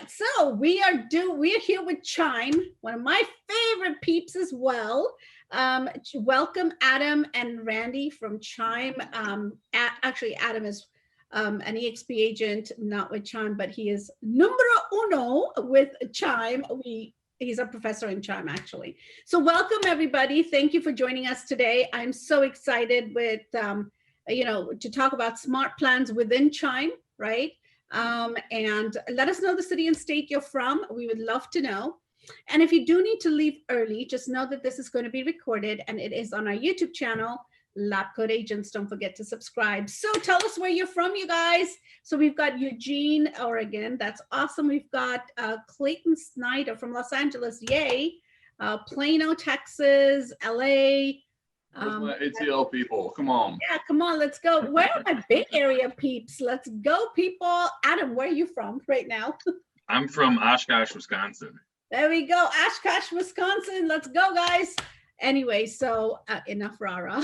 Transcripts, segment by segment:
so we are here with Chime, one of my favorite peeps as well. Welcome Adam and Randy from Chime. Actually, Adam is an EXP agent, not with Chime, but he is numero uno with Chime. He's a professor in Chime, actually. So welcome everybody. Thank you for joining us today. I'm so excited with to talk about smart plans within Chime, right? And let us know the city and state you're from. We would love to know. And if you do need to leave early, just know that this is going to be recorded and it is on our YouTube channel, LabCoatAgents. Don't forget to subscribe. So tell us where you're from, you guys. So we've got Eugene, Oregon. That's awesome. We've got Clayton Snyder from Los Angeles. Yay. Plano, Texas, LA. My ATL people, come on. Yeah, come on, let's go. Where are my Bay Area peeps? Let's go, people. Adam, where are you from right now? I'm from Oshkosh, Wisconsin. There we go, Oshkosh, Wisconsin. Let's go, guys. Anyway, so enough rah-rah.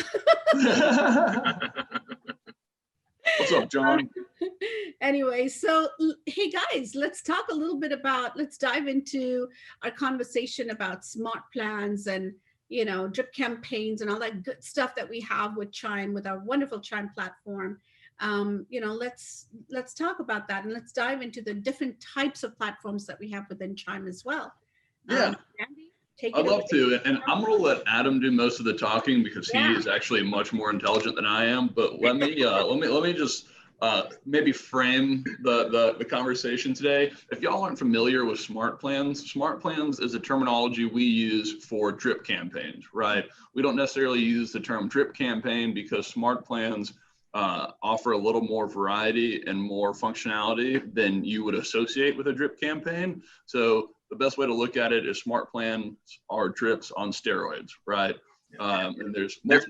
What's up, John? Anyway, so hey guys, let's talk a little bit about, let's dive into our conversation about smart plans and drip campaigns and all that good stuff that we have with Chime, with our wonderful Chime platform. Let's talk about that, and let's dive into the different types of platforms that we have within Chime as well. Yeah, Randy, take it I'd love away. to, and I'm going to let Adam do most of the talking because he is actually much more intelligent than I am. But let me just maybe frame the conversation today. If y'all aren't familiar with smart plans is a terminology we use for drip campaigns, right? We don't necessarily use the term drip campaign because smart plans offer a little more variety and more functionality than you would associate with a drip campaign. So the best way to look at it is smart plans are drips on steroids, right? And let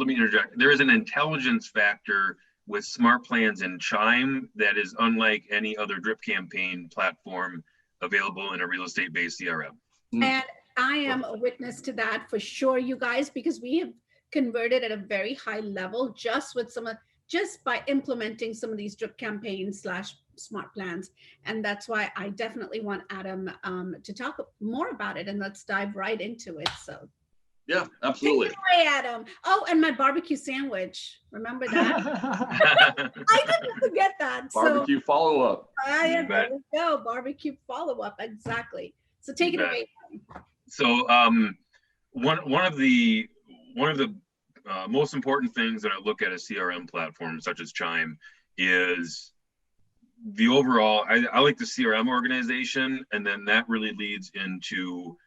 me interject. There is an intelligence factor with smart plans in Chime that is unlike any other drip campaign platform available in a real estate-based CRM. And I am a witness to that for sure, you guys, because we have converted at a very high level just by implementing some of these drip campaigns / smart plans. And that's why I definitely want Adam to talk more about it, and let's dive right into it. So yeah, absolutely. Take it away, Adam. Oh, and my barbecue sandwich. Remember that? I didn't forget that. Barbecue follow-up. There we go. Barbecue follow-up. Exactly. So take it away. So one of the most important things that I look at a CRM platform such as Chime is the overall. I like the CRM organization, and then that really leads into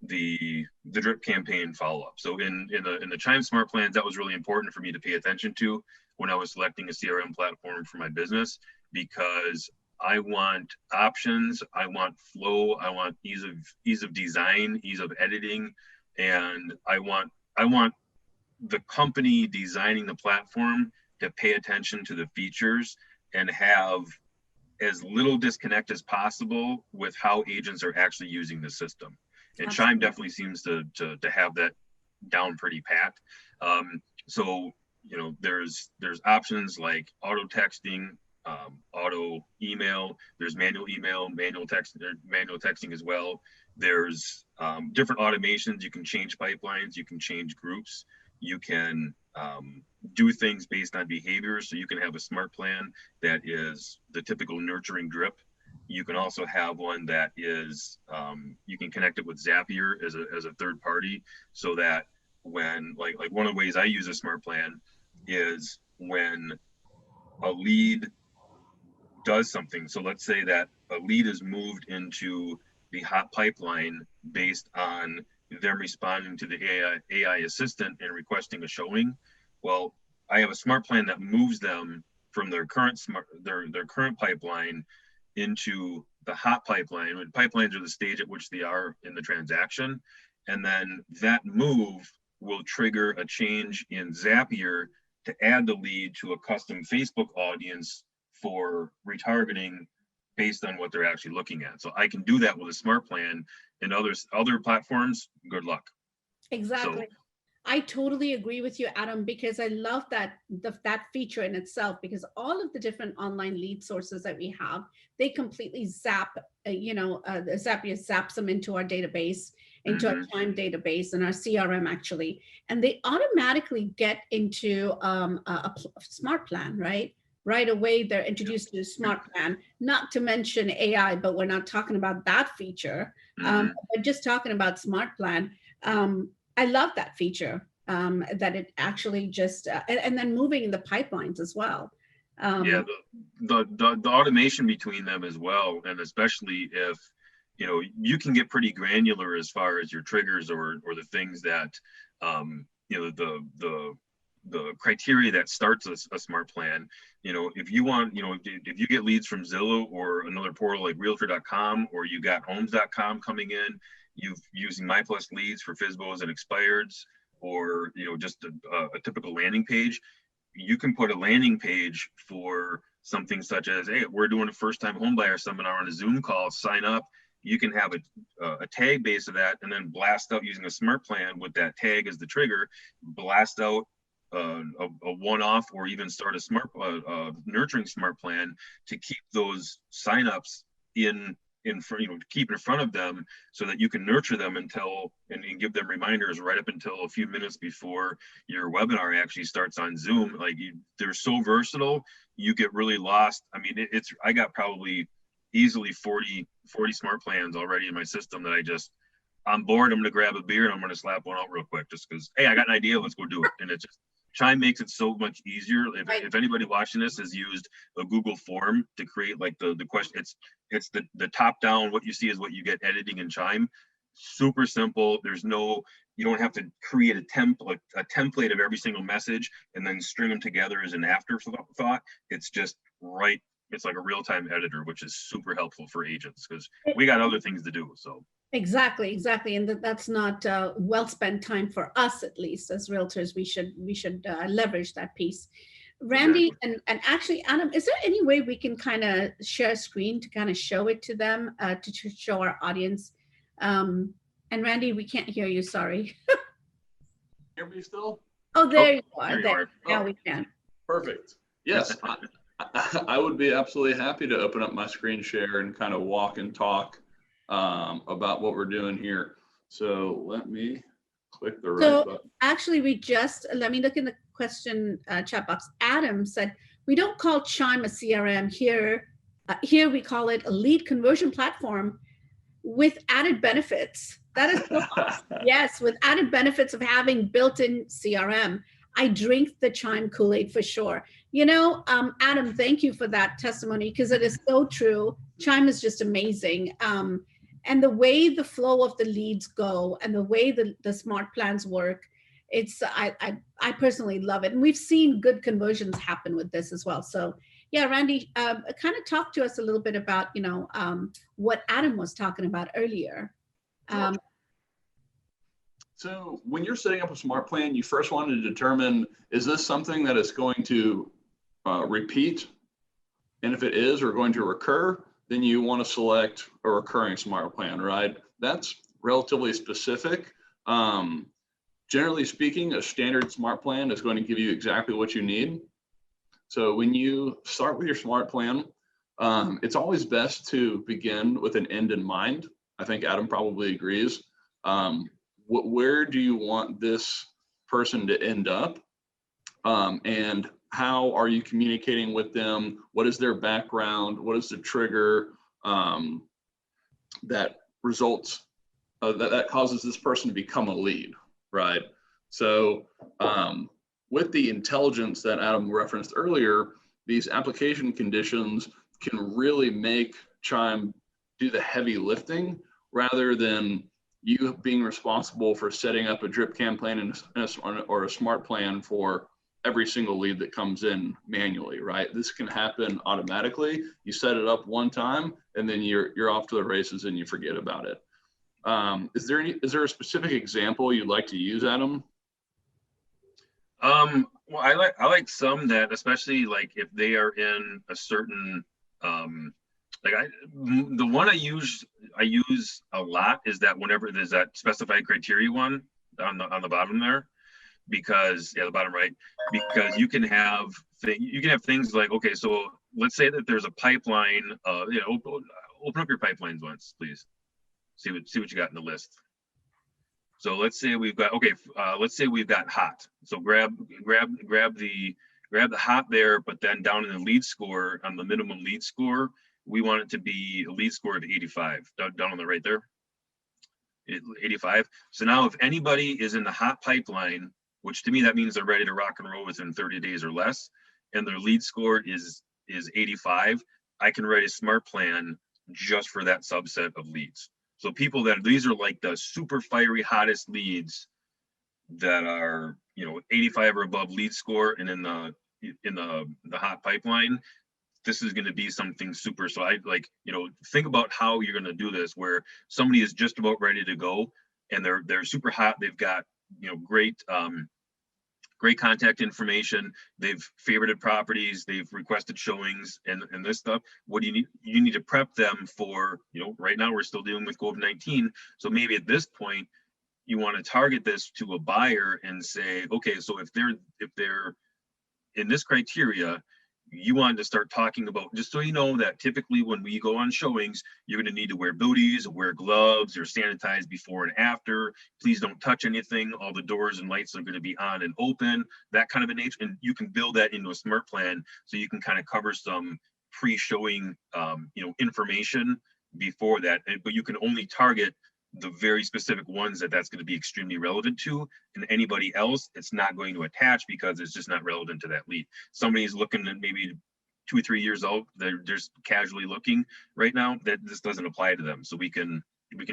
the drip campaign follow-up. So in the Chime Smart Plans, that was really important for me to pay attention to when I was selecting a CRM platform for my business, because I want options, I want flow, I want ease of design, ease of editing, and I want the company designing the platform to pay attention to the features and have as little disconnect as possible with how agents are actually using the system. And Chime definitely seems to have that down pretty pat. So there's options like auto texting, auto email. There's manual email, manual texting as well. There's different automations. You can change pipelines. You can change groups. You can do things based on behaviors. So you can have a smart plan that is the typical nurturing drip. You can also have one that is, you can connect it with Zapier as a third party, so that when, like one of the ways I use a smart plan is when a lead does something. So let's say that a lead is moved into the hot pipeline based on them responding to the AI assistant and requesting a showing. Well, I have a smart plan that moves them from their current current pipeline into the hot pipeline. When pipelines are the stage at which they are in the transaction, and then that move will trigger a change in Zapier to add the lead to a custom Facebook audience for retargeting based on what they're actually looking at. So I can do that with a smart plan. And other platforms, good luck. Exactly. I totally agree with you, Adam, because I love that that feature in itself, because all of the different online lead sources that we have, they completely zap, Zapier zaps them into our database, into our Chime database and our CRM actually, and they automatically get into a smart plan, right? Right away, they're introduced to a smart plan, not to mention AI, but we're not talking about that feature. But just talking about smart plan. I love that feature, that it actually just, and then moving in the pipelines as well. Yeah, the automation between them as well, and especially if, you know, you can get pretty granular as far as your triggers or the things that, you know, the criteria that starts a smart plan. You know, if you want, you know, if you get leads from Zillow or another portal like Realtor.com, or you got Homes.com coming in, you've using My Plus leads for FSBOs and expireds, or, you know, just a typical landing page, you can put a landing page for something such as, hey, we're doing a first-time homebuyer seminar on a Zoom call, sign up. You can have a tag base of that, and then blast out using a smart plan with that tag as the trigger, blast out a one-off, or even start a smart nurturing smart plan to keep those signups in front, you know, to keep in front of them, so that you can nurture them until and give them reminders right up until a few minutes before your webinar actually starts on Zoom. Like, they're so versatile, you get really lost. I mean, I got probably easily 40 smart plans already in my system that I'm bored, I'm gonna grab a beer and I'm gonna slap one out real quick just because, hey, I got an idea, let's go do it. And it just, Chime makes it so much easier. If anybody watching this has used a Google form to create like the question, it's the top down, what you see is what you get editing in Chime. Super simple. You don't have to create a template of every single message and then string them together as an afterthought. It's just right. It's like a real-time editor, which is super helpful for agents because we got other things to do. So Exactly. And that's not well spent time for us, at least as realtors. We should leverage that piece. Randy, exactly. and actually, Adam, is there any way we can kind of share a screen to kind of show it to them, to show our audience? And Randy, we can't hear you. Sorry. Hear me still? Oh, there you are. There. Now we can. Perfect. Yes, I would be absolutely happy to open up my screen share and kind of walk and talk about what we're doing here. So let me click the right button. Actually, let me look in the question chat box. Adam said, we don't call Chime a CRM here. Here we call it a lead conversion platform with added benefits. That is so awesome. Yes, with added benefits of having built-in CRM. I drink the Chime Kool-Aid for sure. You know, Adam, thank you for that testimony, because it is so true. Chime is just amazing. And the way the flow of the leads go and the way the smart plans work, I personally love it. And we've seen good conversions happen with this as well. So yeah, Randy, kind of talk to us a little bit about, you know, what Adam was talking about earlier. So when you're setting up a smart plan, you first want to determine, is this something that is going to repeat? And if it is, or going to recur, then you want to select a recurring smart plan, right? That's relatively specific. Generally speaking, a standard smart plan is going to give you exactly what you need. So when you start with your smart plan, it's always best to begin with an end in mind. I think Adam probably agrees. Where do you want this person to end up? And how are you communicating with them? What is their background? What is the trigger that results, that causes this person to become a lead, right? So with the intelligence that Adam referenced earlier, these application conditions can really make Chime do the heavy lifting rather than you being responsible for setting up a drip campaign or a smart plan for every single lead that comes in manually, right? This can happen automatically. You set it up one time and then you're off to the races and you forget about it. Is there a specific example you'd like to use, Adam? Well, I like some that, especially like if they are in a certain, the one I use a lot is that whenever there's that specified criteria one on the bottom there. because the bottom right, because you can have things like, okay, so let's say that there's a pipeline. Open up your pipelines once, please. See what you got in the list. So let's say we've got let's say we've got hot. So grab the hot there, but then down in the lead score, on the minimum lead score, we want it to be a lead score of 85. Down on the right there, 85. So now if anybody is in the hot pipeline, which to me that means they're ready to rock and roll within 30 days or less, and their lead score is 85, I can write a smart plan just for that subset of leads. So people these are like the super fiery hottest leads that are 85 or above lead score, and in the hot pipeline, this is going to be something super. So I think about how you're going to do this, where somebody is just about ready to go and they're super hot. They've got great contact information. They've favorited properties. They've requested showings and this stuff. What do you need? You need to prep them for, right now we're still dealing with COVID-19. So maybe at this point, you want to target this to a buyer and say, okay, so if they're in this criteria, you want to start talking about, just so you know that typically when we go on showings, you're going to need to wear booties, wear gloves, or sanitize before and after. Please don't touch anything. All the doors and lights are going to be on and open, that kind of a nature. And you can build that into a smart plan so you can kind of cover some pre-showing information before that. But you can only target the very specific ones that's going to be extremely relevant to, and anybody else it's not going to attach because it's just not relevant to that lead. Somebody's looking at maybe 2 or 3 years old, they're just casually looking right now, that this doesn't apply to them. So we can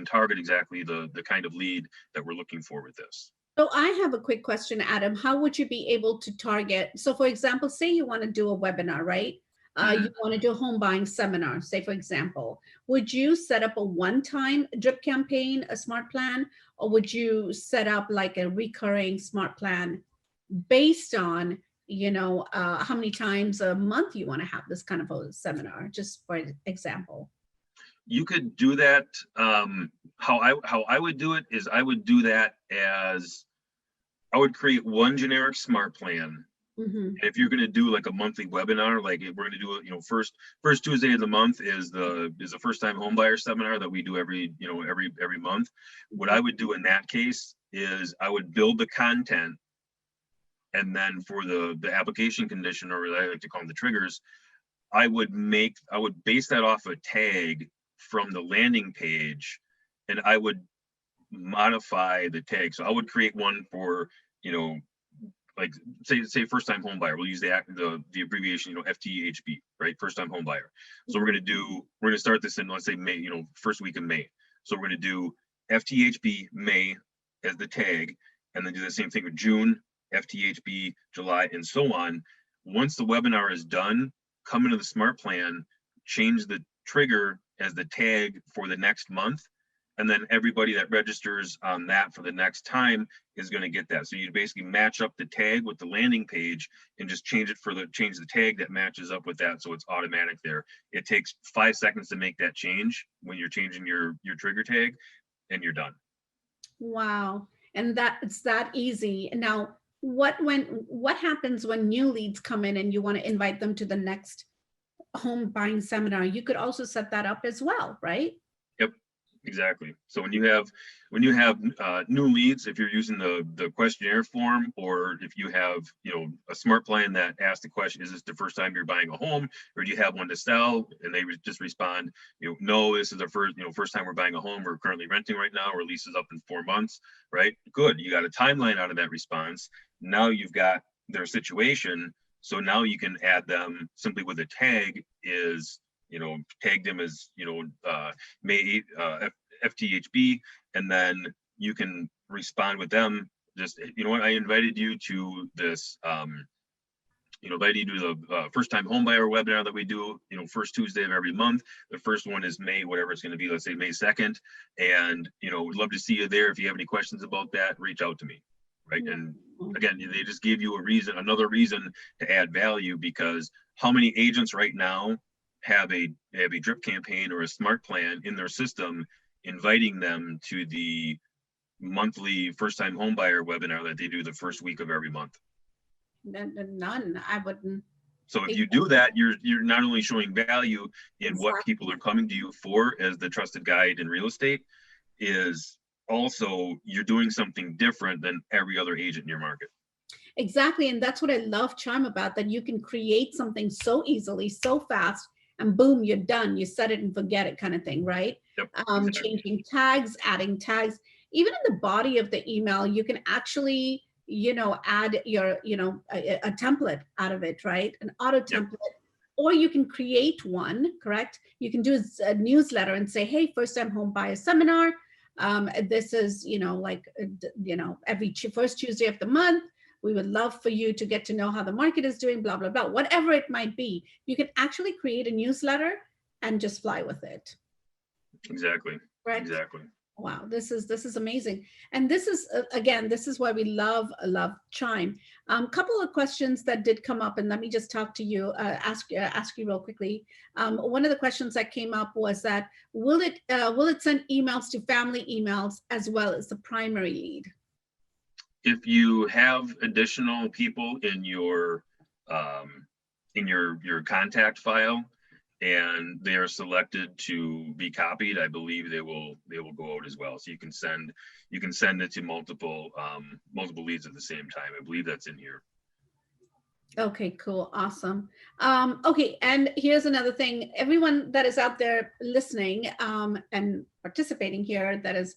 target exactly the kind of lead that we're looking for with this. So I have a quick question, Adam. How would you be able to target? So for example, say you want to do a webinar, right? You want to do a home buying seminar, say, for example, would you set up a one-time drip campaign, a smart plan, or would you set up like a recurring smart plan based on, how many times a month you want to have this kind of a seminar, just for example? You could do that. How I would do it is I would do that as I would create one generic smart plan. Mm-hmm. If you're going to do like a monthly webinar, like we're going to do it, first Tuesday of the month is the first time home buyer seminar that we do every month. What I would do in that case is I would build the content, and then for the application condition, or I like to call them the triggers, I would base that off a tag from the landing page, and I would modify the tag. So I would create one for, like say first time home buyer. We'll use the abbreviation, FTHB, right? First time home buyer. So we're going to start this in, let's say May, first week of May. So we're going to do FTHB May as the tag, and then do the same thing with June, FTHB July, and so on. Once the webinar is done, come into the smart plan, change the trigger as the tag for the next month, and then everybody that registers on that for the next time is going to get that. So you basically match up the tag with the landing page and just change the tag that matches up with that, so it's automatic there. It takes 5 seconds to make that change when you're changing your trigger tag, and you're done. Wow. And it's that easy. Now, what happens when new leads come in and you want to invite them to the next home buying seminar? You could also set that up as well, right? Yep, exactly. So when you have new leads, if you're using the questionnaire form, or if you have a smart plan that asks the question, is this the first time you're buying a home, or do you have one to sell? And they just respond, no, this is our first time we're buying a home. We're currently renting right now. Our lease is up in 4 months, right? Good. You got a timeline out of that response. Now you've got their situation. So now you can add them simply with a tag, is, tag them as, May FTHB, and then you can respond with them. Just, I invited you to this, invited you to the first time home buyer webinar that we do, first Tuesday of every month. The first one is May, whatever it's going to be, let's say May 2nd. And, we'd love to see you there. If you have any questions about that, reach out to me. Right. And again, they just give you another reason to add value, because how many agents right now have a drip campaign or a smart plan in their system, inviting them to the monthly first-time home buyer webinar that they do the first week of every month. None. I wouldn't. So if you do that, you're not only showing value in what people are coming to you for as the trusted guide in real estate, is also you're doing something different than every other agent in your market. Exactly. And that's what I love Chime about, that you can create something so easily, so fast, and boom, you're done. You set it and forget it kind of thing, right? Yep, exactly. Changing tags, adding tags, even in the body of the email, you can actually, add your, a template out of it, right? An auto template. Yep. Or you can create one, correct? You can do a newsletter and say, hey, first time home buyer seminar. This is, every first Tuesday of the month. We would love for you to get to know how the market is doing, blah, blah, blah, whatever it might be. You can actually create a newsletter and just fly with it. Exactly. Right. Exactly. Wow, this is amazing. And this is, again, this is why we love Chime. Couple of questions that did come up, and let me just talk to you, ask you real quickly. One of the questions that came up was that, will it send emails to family emails as well as the primary lead? If you have additional people in your contact file and they are selected to be copied, I believe they will go out as well. So you can send it to multiple leads at the same time. I believe that's in here. Okay, cool. Awesome. Okay. And here's another thing. Everyone that is out there listening and participating here, that is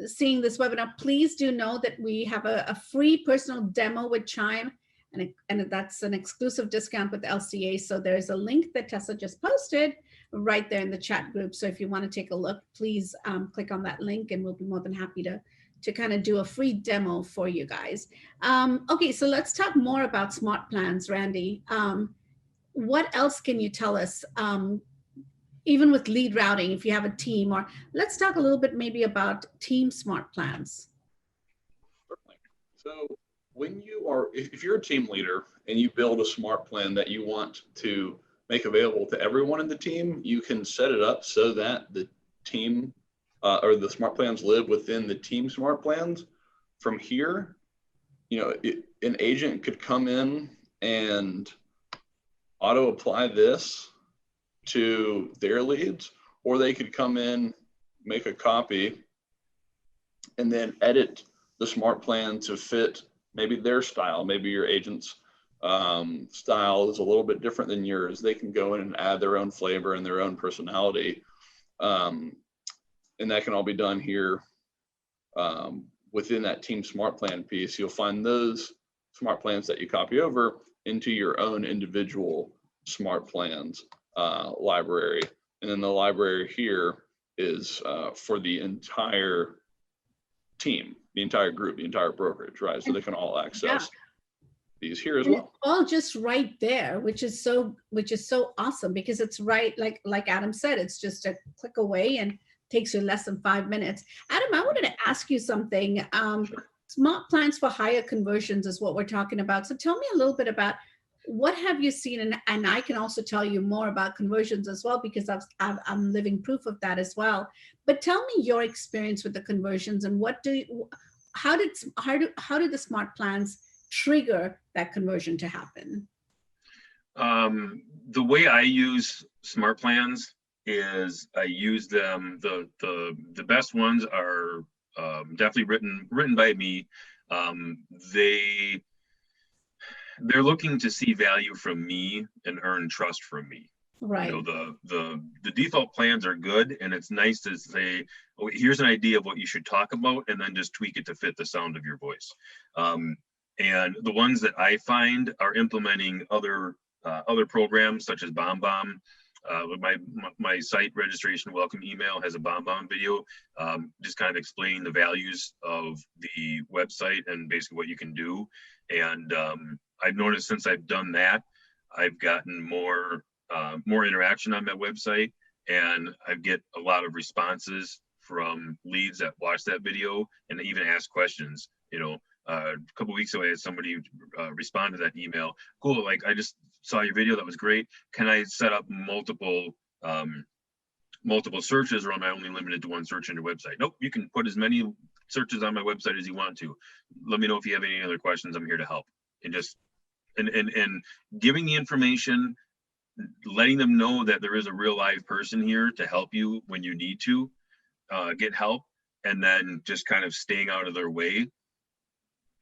seeing this webinar, please do know that we have a free personal demo with Chime, and that's an exclusive discount with LCA. So there's a link that Tessa just posted right there in the chat group. So if you want to take a look, please click on that link, and we'll be more than happy to kind of do a free demo for you guys. Okay, so let's talk more about smart plans, Randy. What else can you tell us? Even with lead routing, if you have a team, or let's talk a little bit maybe about team smart plans. Certainly. So when if you're a team leader and you build a smart plan that you want to make available to everyone in the team, you can set it up so that the team or the smart plans live within the team smart plans. From here, an agent could come in and auto apply this to their leads, or they could come in, make a copy, and then edit the smart plan to fit maybe their style. Maybe your agent's style is a little bit different than yours. They can go in and add their own flavor and their own personality. And that can all be done here within that team smart plan piece. You'll find those smart plans that you copy over into your own individual smart plans library. And then the library here is for the entire team, the entire group, the entire brokerage, right? So they can all access these here as well. All just right there, which is so awesome, because it's right, like Adam said, it's just a click away and takes you less than 5 minutes. Adam, I wanted to ask you something. Sure. Smart plans for higher conversions is what we're talking about. So tell me a little bit about what have you seen, and I can also tell you more about conversions as well, because I'm living proof of that as well. But tell me your experience with the conversions, and how did the smart plans trigger that conversion to happen? The way I use smart plans is I use them. The best ones are definitely written by me. They're looking to see value from me and earn trust from me. Right. The default plans are good, and it's nice to say, oh, here's an idea of what you should talk about, and then just tweak it to fit the sound of your voice. And the ones that I find are implementing other programs such as BombBomb. My site registration welcome email has a BombBomb video, just kind of explaining the values of the website and basically what you can do. And I've noticed since I've done that, I've gotten more interaction on my website, and I get a lot of responses from leads that watch that video and even ask questions. A couple of weeks ago, I had somebody respond to that email. Cool, like I just saw your video, that was great. Can I set up multiple searches, or am I only limited to one search on your website? Nope, you can put as many searches on my website as you want to. Let me know if you have any other questions. I'm here to help. And just and giving the information, letting them know that there is a real live person here to help you when you need to get help, and then just kind of staying out of their way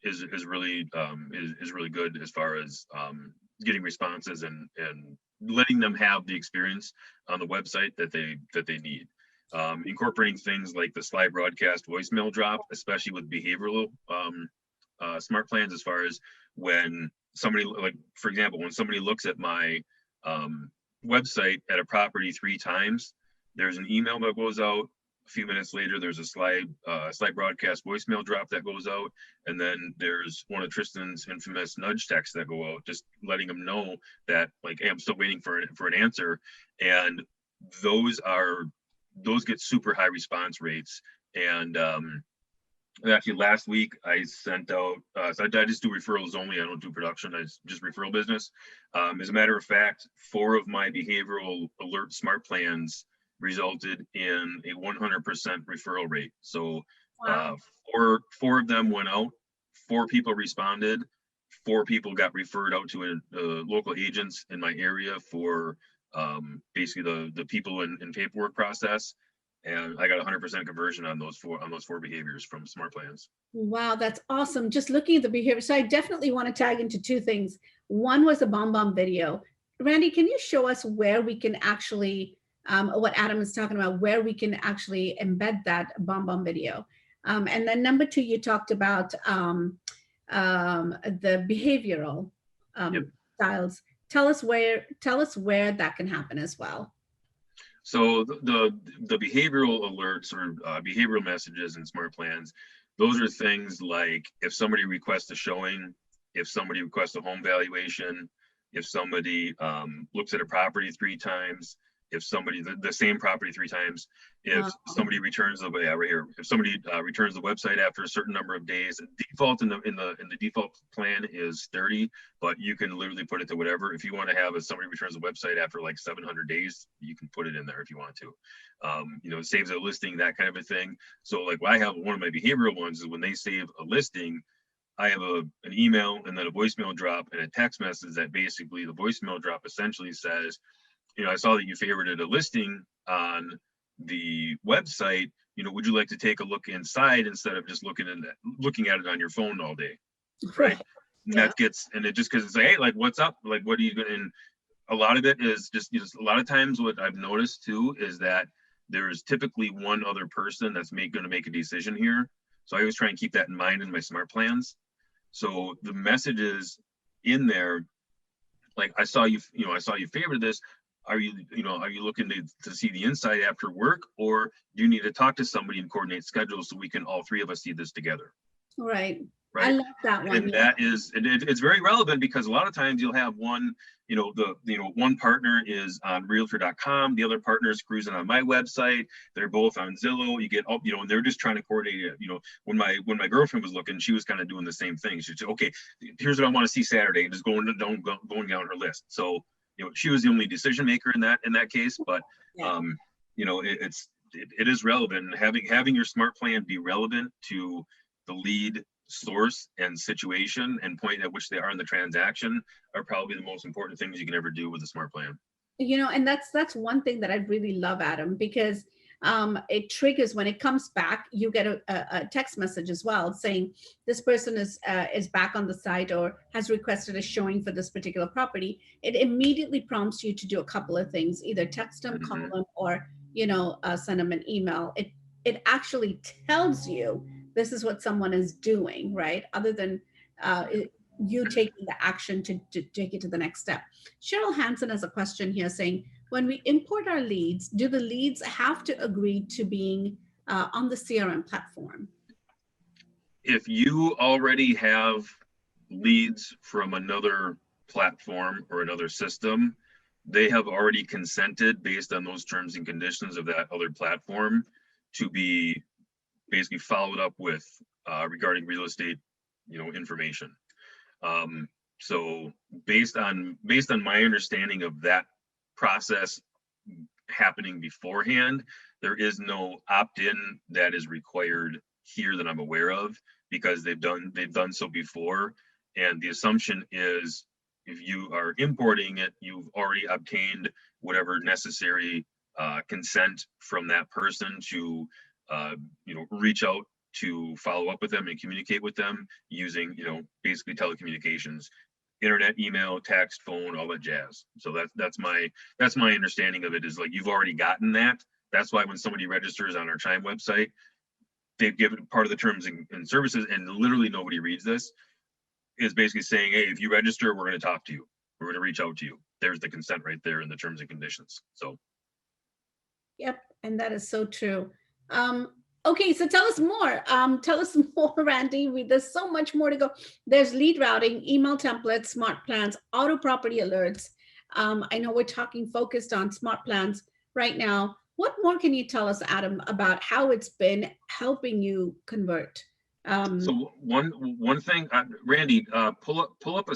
is really good as far as getting responses and letting them have the experience on the website that they need. Incorporating things like the slide broadcast voicemail drop, especially with behavioral smart plans, as far as when somebody, like for example, when somebody looks at my website at a property 3 times, there's an email that goes out. A few minutes later, there's a slide broadcast voicemail drop that goes out, and then there's one of Tristan's infamous nudge texts that go out, just letting them know that, like, hey, I'm still waiting for an answer. And those get super high response rates. And actually last week I sent out, so I just do referrals only. I don't do production. I just referral business. As a matter of fact, 4 of my behavioral alert smart plans resulted in a 100% referral rate. So Wow. 4 of them went out, 4 people responded, 4 people got referred out to local agents in my area for basically the people in paperwork process. And I got 100% conversion on those 4 behaviors from smart plans. Wow, that's awesome. Just looking at the behavior. So I definitely want to tag into 2 things. One was a bomb video. Randy, can you show us where we can actually, what Adam is talking about, where we can actually embed that bomb video? And then number 2, you talked about the behavioral styles. Tell us where that can happen as well. So the behavioral alerts or behavioral messages in smart plans, those are things like if somebody requests a showing, if somebody requests a home valuation, if somebody looks at a property 3 times, if somebody the same property 3 times, if somebody returns the if somebody returns the website after a certain number of days. Default in the default plan is 30, but you can literally put it to whatever. If you want to have somebody returns the website after like 700 days, you can put it in there if you want to. It saves a listing, that kind of a thing. So like I have one of my behavioral ones is when they save a listing, I have an email and then a voicemail drop and a text message that basically the voicemail drop essentially says, I saw that you favorited a listing on the website. Would you like to take a look inside instead of just looking at it on your phone all day? Right. And that gets, and it just, because it's like, hey, like, what's up? Like, what are you going to, and a lot of it is just, a lot of times what I've noticed too is that there's typically one other person that's going to make a decision here. So I always try and keep that in mind in my smart plans. So the messages in there, like, I saw you favored this. Are you looking to see the inside after work, or do you need to talk to somebody and coordinate schedules so we can all 3 of us see this together? Right. I love that one. And that is, it's very relevant because a lot of times you'll have one, one partner is on realtor.com, the other partner is cruising on my website. They're both on Zillow. You get up, and they're just trying to coordinate it. When my girlfriend was looking, she was kind of doing the same thing. She'd say, okay, here's what I want to see Saturday, and just going down her list. So, she was the only decision maker in that case, but it is relevant. Having your smart plan be relevant to the lead source and situation and point at which they are in the transaction are probably the most important things you can ever do with a smart plan. And that's one thing that I really love, Adam, because it triggers when it comes back. You get a text message as well saying this person is back on the site or has requested a showing for this particular property. It immediately prompts you to do a couple of things: either text them, call them, or send them an email. It actually tells you this is what someone is doing, right? Other than you taking the action to take it to the next step. Cheryl Hansen has a question here saying, when we import our leads, do the leads have to agree to being on the CRM platform? If you already have leads from another platform or another system, they have already consented based on those terms and conditions of that other platform to be basically followed up with regarding real estate, information. So based on my understanding of that process happening beforehand, there is no opt-in that is required here that I'm aware of, because they've done so before. And the assumption is if you are importing it, you've already obtained whatever necessary consent from that person to reach out to follow up with them and communicate with them using basically telecommunications, internet, email, text, phone, all that jazz. So that's my understanding of it, is like you've already gotten that. That's why when somebody registers on our Chime website, they've given part of the terms and services, and literally nobody reads this, is basically saying, hey, if you register, we're going to talk to you. We're going to reach out to you. There's the consent right there in the terms and conditions. So. Yep. And that is so true. Okay, so tell us more. Tell us more, Randy. There's so much more to go. There's lead routing, email templates, smart plans, auto property alerts. I know we're focused on smart plans right now. What more can you tell us, Adam, about how it's been helping you convert? So one thing, Randy, pull up a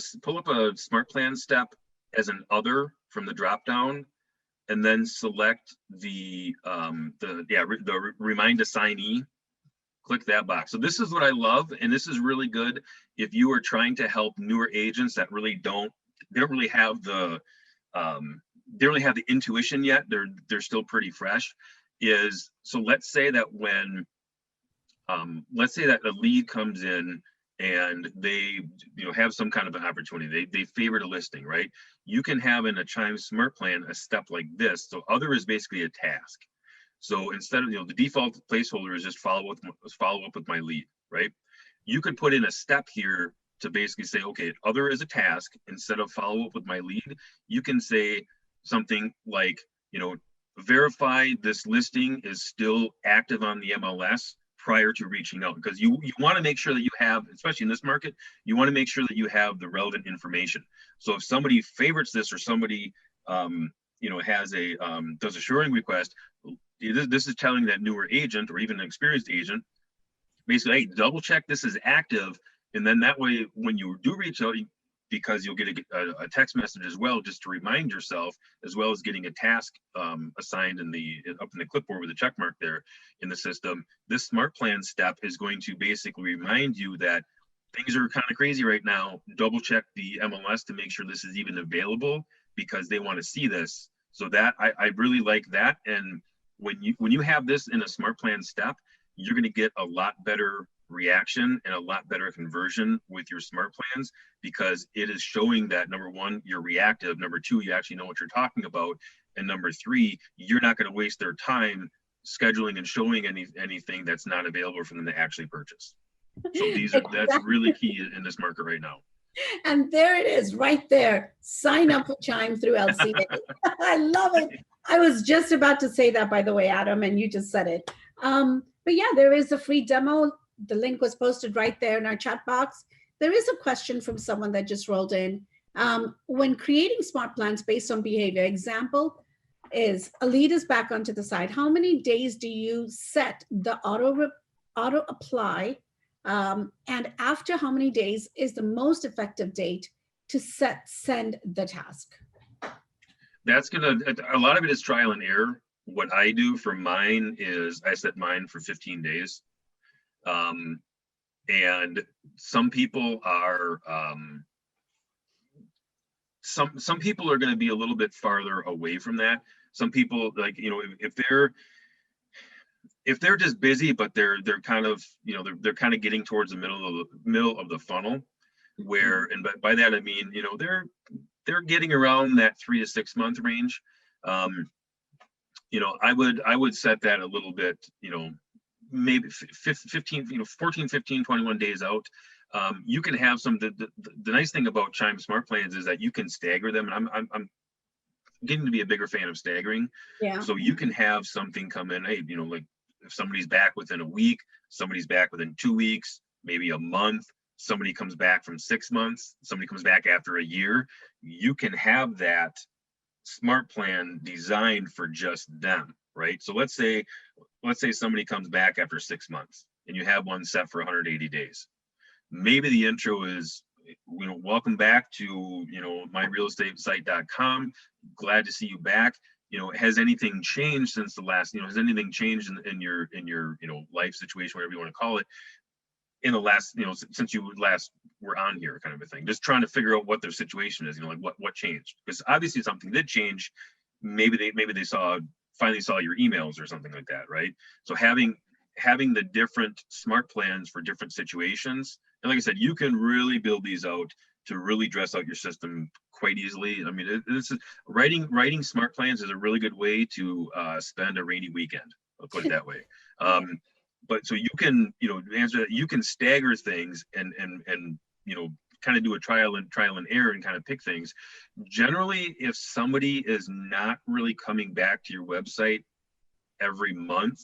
smart plan step as an other from the drop down, and then select the remind assignee. Click that box. So this is what I love, and this is really good if you are trying to help newer agents that really don't have the intuition yet. They're still pretty fresh. So let's say that when let's say that a lead comes in and they have some kind of an opportunity, they favored a listing, right? You can have in a Chime Smart Plan a step like this. So other is basically a task. So instead of the default placeholder is just follow up with my lead, right? You could put in a step here to basically say, okay, other is a task. Instead of follow up with my lead, you can say something like, verify this listing is still active on the MLS prior to reaching out, because you want to make sure that you have, especially in this market, you want to make sure that you have the relevant information. So if somebody favorites this, or somebody has does a shoring request, this is telling that newer agent or even an experienced agent, basically, hey, double check this is active, and then that way when you do reach out, because you'll get a text message as well, just to remind yourself, as well as getting a task assigned up in the clipboard with a check mark there in the system. This smart plan step is going to basically remind you that things are kind of crazy right now. Double check the MLS to make sure this is even available, because they want to see this. So that I really like that. And when you have this in a smart plan step, you're going to get a lot better reaction and a lot better conversion with your smart plans, because it is showing that, number one, you're reactive, number two, you actually know what you're talking about, and number three, you're not going to waste their time scheduling and showing anything that's not available for them to actually purchase. So that's really key in this market right now. And there it is, right there. Sign up for Chime through LCA. I love it. I was just about to say that, by the way, Adam, and you just said it. But yeah, there is a free demo. The link was posted right there in our chat box. There is a question from someone that just rolled in. When creating smart plans based on behavior, example is a lead is back onto the site. How many days do you set the auto apply? And after how many days is the most effective date to send the task? That's a lot of it is trial and error. What I do for mine is I set mine for 15 days. And some people are, some people are going to be a little bit farther away from that. Some people, like, if they're just busy, but they're kind of, they're kind of getting towards the middle of the funnel, where, and by that I mean, they're getting around that 3 to 6 month range. I would set that a little bit, maybe 14, 15, 21 days out. You can have the nice thing about Chime Smart Plans is that you can stagger them. And I'm getting to be a bigger fan of staggering. Yeah. So you can have something come in, hey, like if somebody's back within a week, somebody's back within 2 weeks, maybe a month, somebody comes back from 6 months, somebody comes back after a year, you can have that smart plan designed for just them, right? So let's say somebody comes back after 6 months and you have one set for 180 days. Maybe the intro is, welcome back to, myrealestatesite.com. Glad to see you back. has anything changed since the last, has anything changed in your life situation, whatever you want to call it, in the last, since you last were on here, kind of a thing. Just trying to figure out what their situation is, like what changed, because obviously something did change. Maybe they finally saw your emails or something like that, right? So having the different smart plans for different situations, and like I said, you can really build these out to really dress out your system quite easily. I mean, this is writing smart plans is a really good way to spend a rainy weekend. I'll put it that way. But so you can, answer that. You can stagger things and kind of do a trial and error and kind of pick things. Generally, if somebody is not really coming back to your website every month,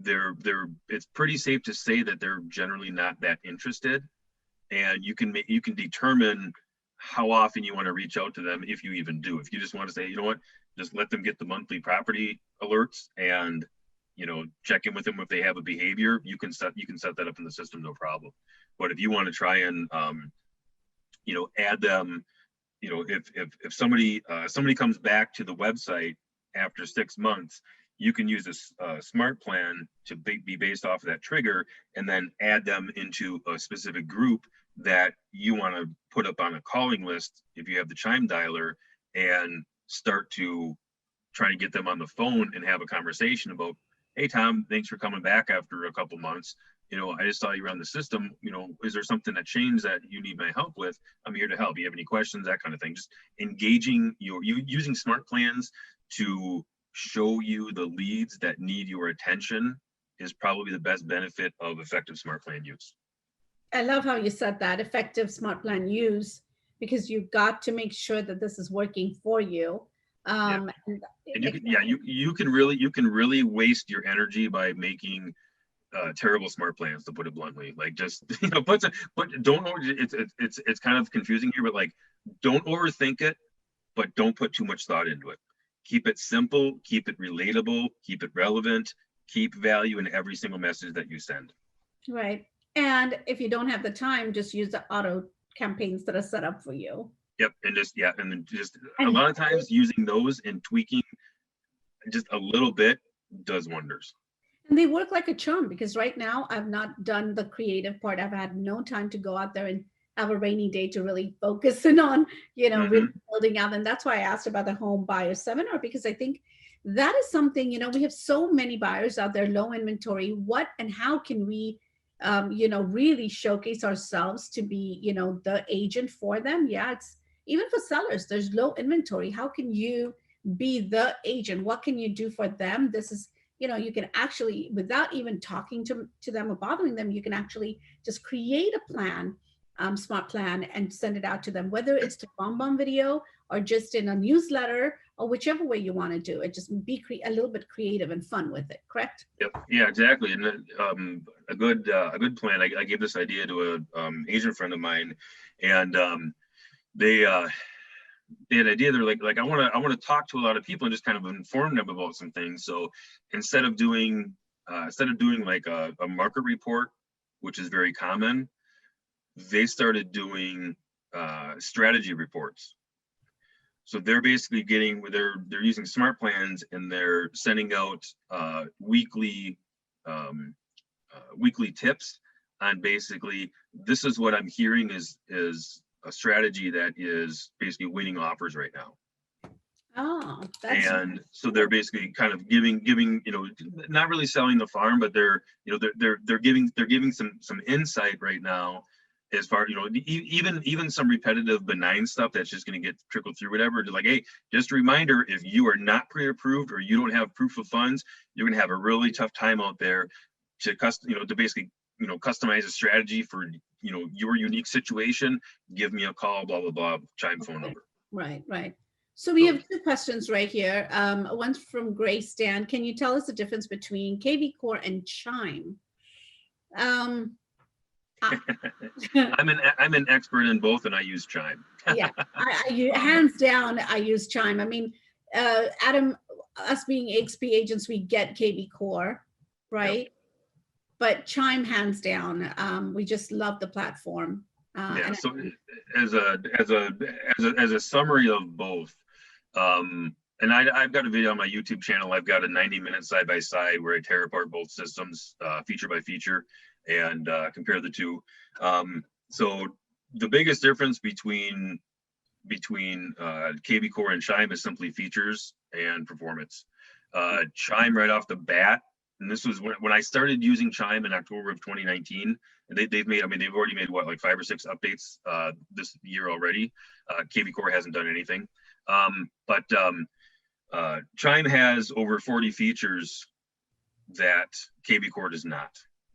it's pretty safe to say that they're generally not that interested. And you can determine how often you want to reach out to them, if you even do. If you just want to say, you know what, just let them get the monthly property alerts and check in with them if they have a behavior, you can set that up in the system, no problem. But if you want to try and add them, if somebody comes back to the website after 6 months, you can use a smart plan to be based off of that trigger, and then add them into a specific group that you want to put up on a calling list if you have the Chime dialer, and start to try to get them on the phone and have a conversation about, hey, Tom, thanks for coming back after a couple months. I just saw you around the system. Is there something that changed that you need my help with? I'm here to help. You have any questions? That kind of thing. Just engaging you using smart plans to show you the leads that need your attention is probably the best benefit of effective smart plan use. I love how you said that, effective smart plan use, because you've got to make sure that this is working for you. And you can really waste your energy by making terrible smart plans, to put it bluntly. Like, just but don't it's kind of confusing here, but like, don't overthink it, but don't put too much thought into it. Keep it simple, keep it relatable, keep it relevant, keep value in every single message that you send. Right. And if you don't have the time, just use the auto campaigns that are set up for you. Yep. And a lot of times using those and tweaking just a little bit does wonders. And they work like a charm, because right now I've not done the creative part. I've had no time to go out there and have a rainy day to really focus in on, really building out. And that's why I asked about the home buyer seminar, because I think that is something, we have so many buyers out there, low inventory. What and how can we, really showcase ourselves to be, the agent for them? Yeah, it's even for sellers, there's low inventory. How can you be the agent? What can you do for them? This is, you can actually, without even talking to them or bothering them, you can actually just create a plan, smart plan, and send it out to them, whether it's to BombBomb video or just in a newsletter, or whichever way you want to do it. Just be a little bit creative and fun with it. Correct? Yep. Yeah, exactly. And a good plan. I gave this idea to a agent friend of mine, and they had an idea. They're like, I want to talk to a lot of people and just kind of inform them about some things. So instead of doing like a market report, which is very common, they started doing strategy reports. So they're basically they're using smart plans, and they're sending out weekly tips on basically, this is what I'm hearing is a strategy that is basically winning offers right now. Oh, and so they're basically kind of giving, not really selling the farm, but they're giving some insight right now, as far, even some repetitive benign stuff that's just going to get trickled through, whatever. Like, hey, just a reminder, if you are not pre-approved or you don't have proof of funds, you're going to have a really tough time out there to basically, customize a strategy for, your unique situation. Give me a call, blah, blah, blah, Chime phone number. Right. So we have two questions right here. One's from Grace Dan. Can you tell us the difference between kvCORE and Chime? I'm an expert in both, and I use Chime. Yeah, I hands down, I use Chime. I mean, Adam, us being XP agents, we get kvCORE, right? Yep. But Chime, hands down, we just love the platform. Yeah. So as a summary of both, And I've got a video on my YouTube channel. I've got a 90-minute side-by-side where I tear apart both systems, feature by feature, and compare the two. So the biggest difference between kvCORE and Chime is simply features and performance. Chime right off the bat, and this was when I started using Chime in October of 2019. And they've already made what, like 5 or 6 updates this year already. kvCORE hasn't done anything, but Chime has over 40 features that kvCORE does not.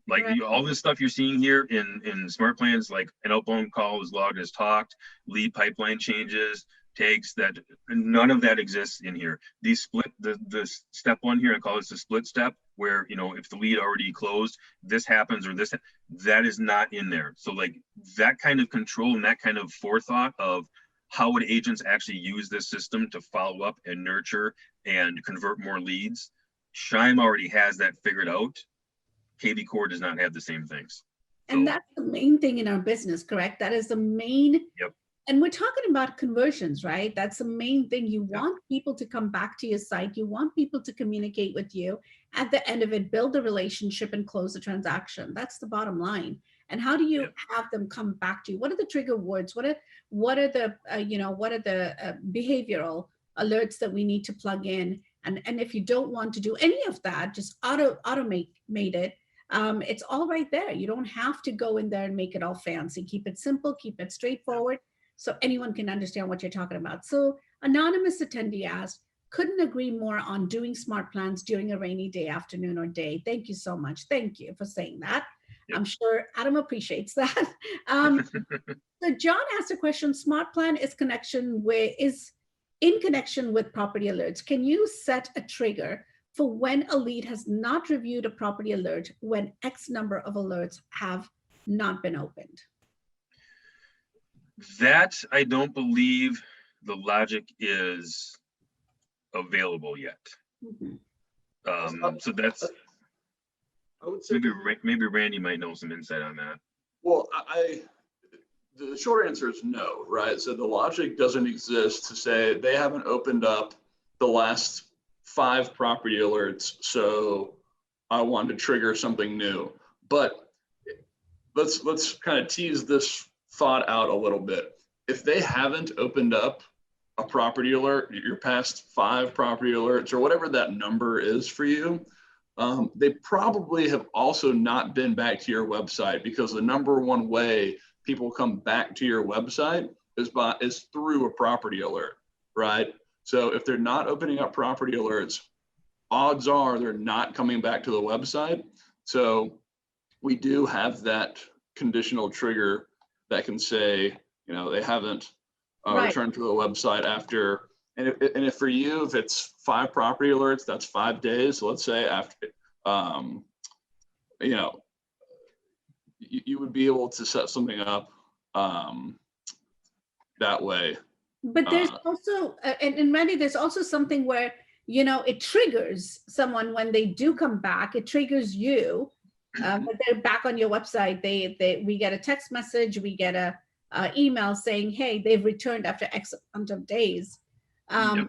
Like all this stuff you're seeing here in Smart Plans, like an outbound call is logged as talked, lead pipeline changes, tags, that none of that exists in here. These split, the step 1 here, I call this a split step, where, you know, if the lead already closed, this happens or this, that is not in there. So like that kind of control and that kind of forethought of how would agents actually use this system to follow up and nurture and convert more leads, Chime already has that figured out. kvCORE does not have the same things. And that's the main thing in our business, correct? That is the main. Yep. And we're talking about conversions, right? That's the main thing. You want people to come back to your site. You want people to communicate with you. At the end of it, build a relationship and close the transaction. That's the bottom line. And how do you have them come back to you? What are the trigger words? What are the behavioral alerts that we need to plug in? And if you don't want to do any of that, just automate it. It's all right there. You don't have to go in there and make it all fancy. Keep it simple, keep it straightforward, so anyone can understand what you're talking about. So anonymous attendee asked, couldn't agree more on doing smart plans during a rainy day, afternoon, or day. Thank you so much. Thank you for saying that. Yep. I'm sure Adam appreciates that. So John asked a question, smart plan is in connection with property alerts. Can you set a trigger for when a lead has not reviewed a property alert when X number of alerts have not been opened? That I don't believe the logic is available yet. So that's, I would say maybe Randy might know some insight on that. Well, the short answer is no, right? So the logic doesn't exist to say they haven't opened up the last 5 property alerts, so I want to trigger something new. But let's kind of tease this thought out a little bit. If they haven't opened up a property alert, your past 5 property alerts or whatever that number is for you, they probably have also not been back to your website, because the number one way people come back to your website is through a property alert, right? So if they're not opening up property alerts, odds are they're not coming back to the website. So we do have that conditional trigger that can say, you know, they haven't returned to the website after, and if for you, if it's 5 property alerts, that's 5 days. So let's say after, you know, you would be able to set something up that way. But there's also, and Randy, there's also something where, you know, it triggers someone when they do come back. It triggers you. But they're back on your website. We get a text message, we get a email saying, hey, they've returned after X amount of days. But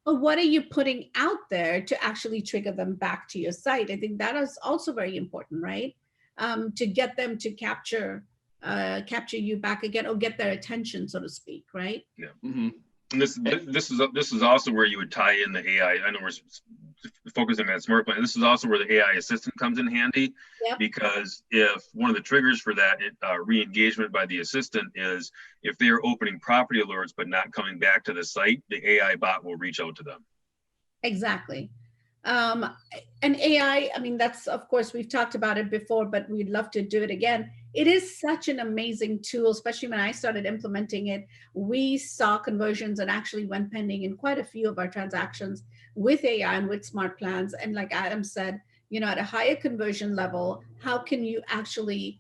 what are you putting out there to actually trigger them back to your site? I think that is also very important, right? To get them to capture you back again, or get their attention, so to speak, right? Yeah. Mm-hmm. And this is also where you would tie in the AI. I know we're focusing on smart plan. This is also where the AI assistant comes in handy, because if one of the triggers for that re-engagement by the assistant is if they're opening property alerts but not coming back to the site, the AI bot will reach out to them. Exactly. And AI, I mean, that's, of course, we've talked about it before, but we'd love to do it again. It is such an amazing tool, especially when I started implementing it. We saw conversions and actually went pending in quite a few of our transactions with AI and with smart plans. And like Adam said, you know, at a higher conversion level, how can you actually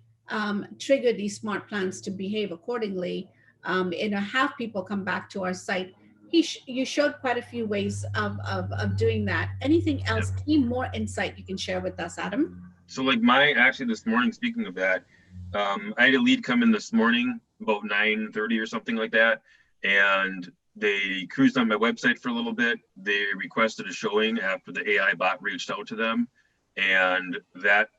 trigger these smart plans to behave accordingly, and have people come back to our site? You showed quite a few ways of doing that. Anything else, any more insight you can share with us, Adam? So like actually this morning, speaking of that, I had a lead come in this morning about 9:30 or something like that. And They cruised on my website for a little bit. They requested a showing after the AI bot reached out to them. And that,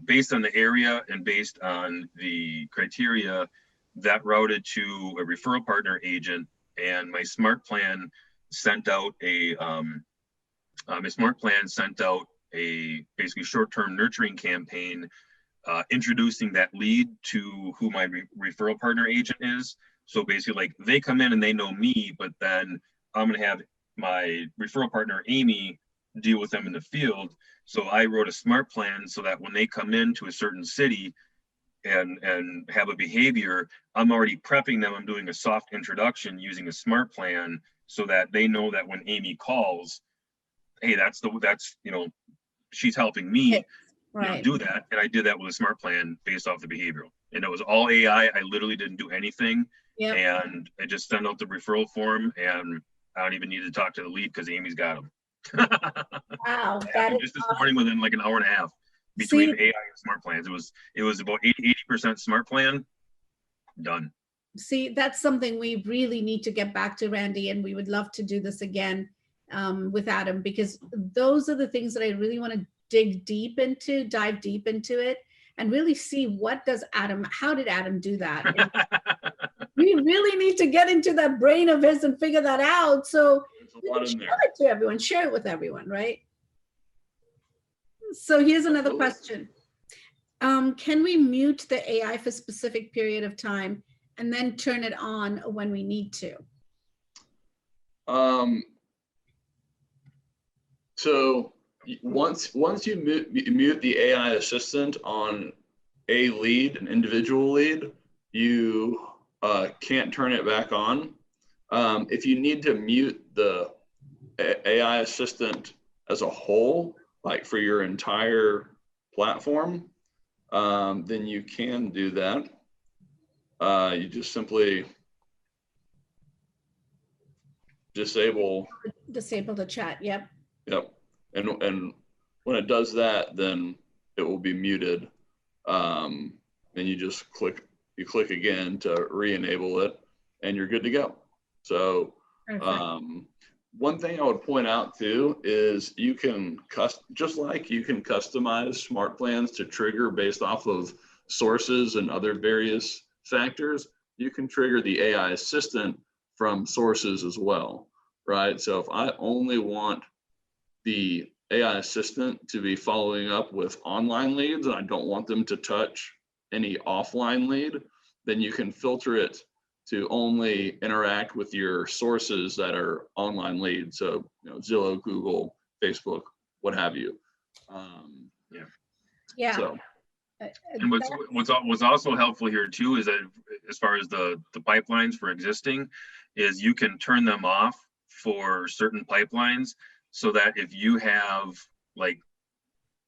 based on the area and based on the criteria, that routed to a referral partner agent. And my smart plan sent out a, basically short-term nurturing campaign, introducing that lead to who my referral partner agent is. So basically, like, they come in and they know me, but then I'm going to have my referral partner, Amy, deal with them in the field. So I wrote a smart plan so that when they come into a certain city and have a behavior, I'm already prepping them. I'm doing a soft introduction using a smart plan so that they know that when Amy calls, hey, that's she's helping me do that. And I did that with a smart plan based off the behavioral. And it was all AI. I literally didn't do anything. Yep. And I just sent out the referral form, and I don't even need to talk to the lead because Amy's got them. Wow. Just this morning within like an hour and a half between AI and smart plans. It was about 80% smart plan done. See, that's something we really need to get back to, Randy, and we would love to do this again with Adam, because those are the things that I really want to dive deep into it, and really see how did Adam do that? We really need to get into that brain of his and figure that out. So share it with everyone, right? So here's another question. Can we mute the AI for a specific period of time and then turn it on when we need to? So once you mute the AI assistant on a lead, an individual lead, you can't turn it back on. If you need to mute the AI assistant as a whole, like for your entire platform, then you can do that. You just simply disable the chat. Yep. And when it does that, then it will be muted. And you just click again to re-enable it, and you're good to go. So one thing I would point out too is you can customize smart plans to trigger based off of sources and other various factors. You can trigger the AI assistant from sources as well, right? So if I only want the AI assistant to be following up with online leads and I don't want them to touch any offline lead, then you can filter it to only interact with your sources that are online leads. So, Zillow, Google, Facebook, what have you. So. And what's also helpful here too is that as far as the pipelines for existing, is you can turn them off for certain pipelines, so that if you have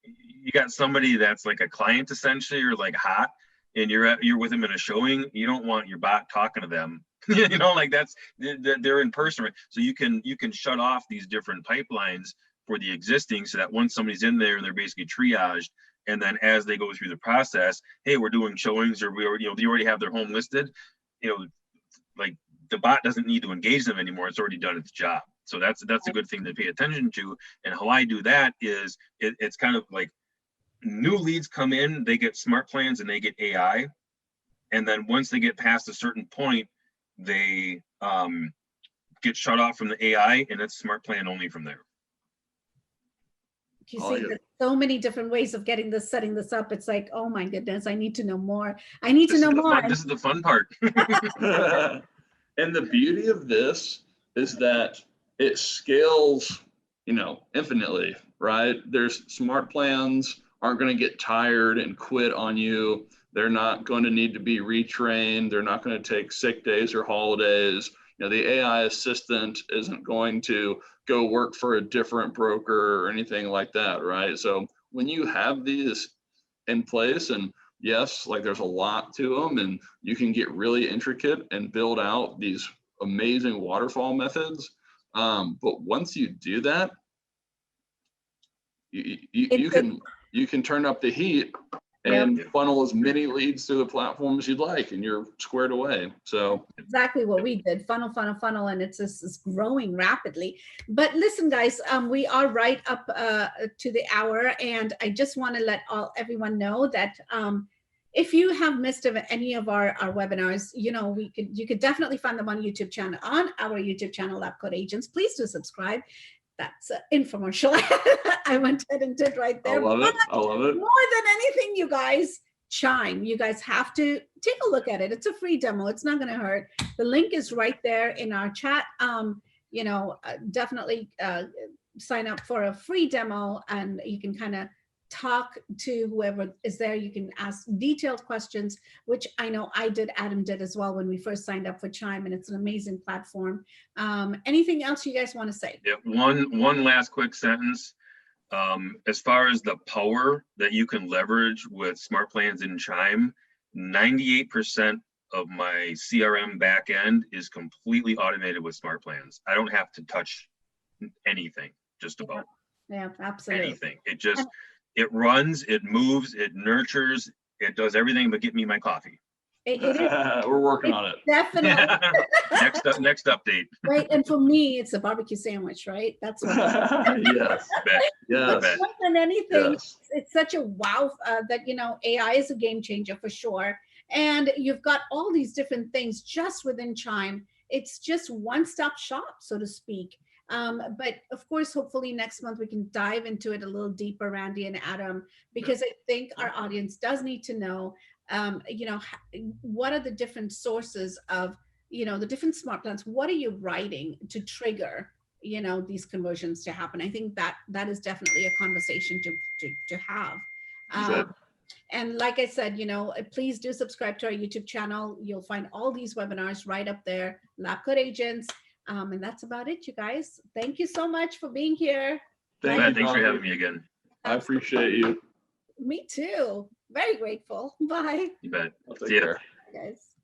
you got somebody that's like a client essentially, or like hot, and you're with them in a showing, you don't want your bot talking to them. They're in person, right? So you can shut off these different pipelines for the existing, so that once somebody's in there and they're basically triaged, and then as they go through the process, hey, we're doing showings, or they already have their home listed, the bot doesn't need to engage them anymore. It's already done its job. So that's a good thing to pay attention to. And how I do that is it's kind of like new leads come in, they get smart plans and they get AI. And then once they get past a certain point, they get shut off from the AI, and it's smart plan only from there. You see, there's so many different ways of setting this up. It's like, oh my goodness, I need to know more. This is the fun part. And the beauty of this is that it scales, infinitely, right? There's smart plans aren't going to get tired and quit on you. They're not going to need to be retrained. They're not going to take sick days or holidays. The AI assistant isn't going to go work for a different broker or anything like that, right? So when you have these in place, and yes, there's a lot to them, and you can get really intricate and build out these amazing waterfall methods. But once you do that, you can turn up the heat and funnel as many leads through the platform as you'd like, and you're squared away. So exactly what we did, funnel, and it's growing rapidly. But listen, guys, we are right up to the hour, and I just want to let everyone know that if you have missed any of our webinars, you could definitely find them on YouTube channel, on our YouTube channel, LabCoatAgents. Please do subscribe. That's infomercial. I went ahead and did right there. I love it. More than anything, you guys, Chime. You guys have to take a look at it. It's a free demo. It's not going to hurt. The link is right there in our chat. Definitely sign up for a free demo, and you can kind of talk to whoever is there. You can ask detailed questions, which I know I did, Adam did as well when we first signed up for Chime, and it's an amazing platform. Anything else you guys want to say? Yeah, one last quick sentence. As far as the power that you can leverage with Smart Plans in Chime, 98% of my CRM backend is completely automated with Smart Plans. I don't have to touch anything, just about. Yeah, absolutely. Anything. It runs, it moves, it nurtures, it does everything but get me my coffee. It is. We're working on it. Definitely. Next update. Right, and for me, it's a barbecue sandwich, right? That's what. Yes. But Yes. more than anything, Yes. it's such a wow that AI is a game changer for sure. And you've got all these different things just within Chime. It's just one-stop shop, so to speak. But of course, hopefully next month we can dive into it a little deeper, Randy and Adam, because I think our audience does need to know, what are the different sources of, the different smart plans. What are you writing to trigger, these conversions to happen? I think that is definitely a conversation to have. And like I said, please do subscribe to our YouTube channel. You'll find all these webinars right up there, LabCoatAgents. And that's about it, you guys. Thank you so much for being here. Thanks for having me again. I appreciate you. Me too. Very grateful. Bye. You bet. I'll take care. Guys.